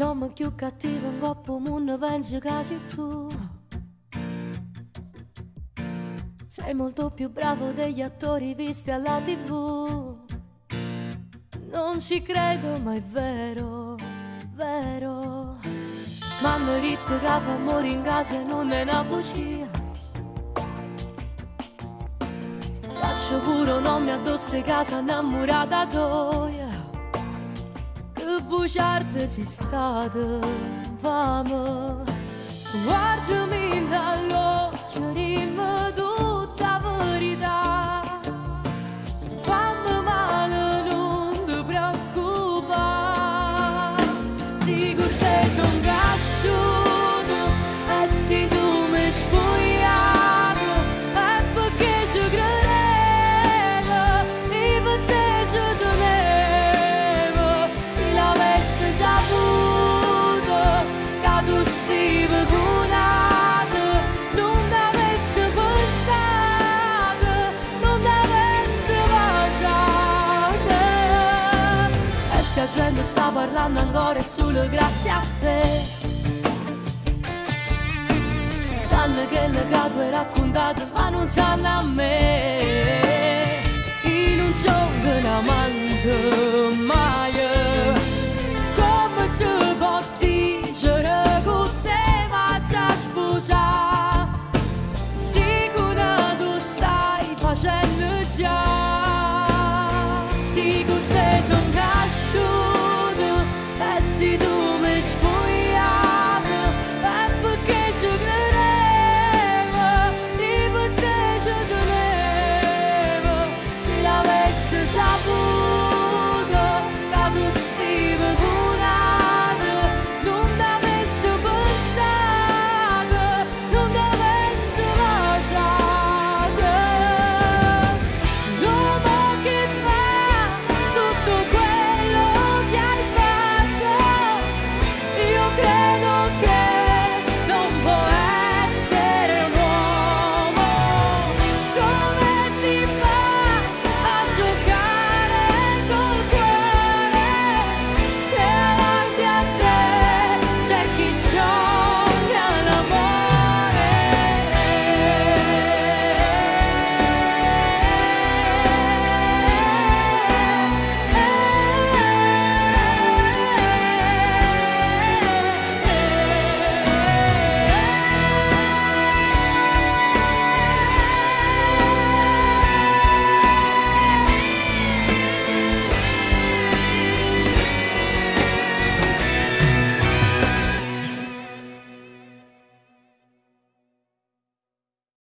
L'uomo più cattivo in coppa mondo penso che sei tu. Sei molto più bravo degli attori visti alla TV. Non ci credo, ma è vero, vero. Mamma ritto che fa amore in casa e non è una bugia. Saccio pure un nome addosso di casa innamorata d'oia. Che bugiarda ci state, fame. Guardami dall'occhio, dimmi tutta la verità. Fammi male, non ti preoccupare. Sicuro che son cresciuto e se tu mi spogliato è perché ci credevo e per te ci tenevo. Se l'avessi saputo che tu stivi cunato, non t'avessi pensato, non t'avessi baciato. E se la gente sta parlando ancora è solo grazie a te. Sanno che le che tu hai raccontato ma non sanno a me. Io non sono un amante mai. Come si può dire con te ma già sposato? Sicuro tu stai facendo già.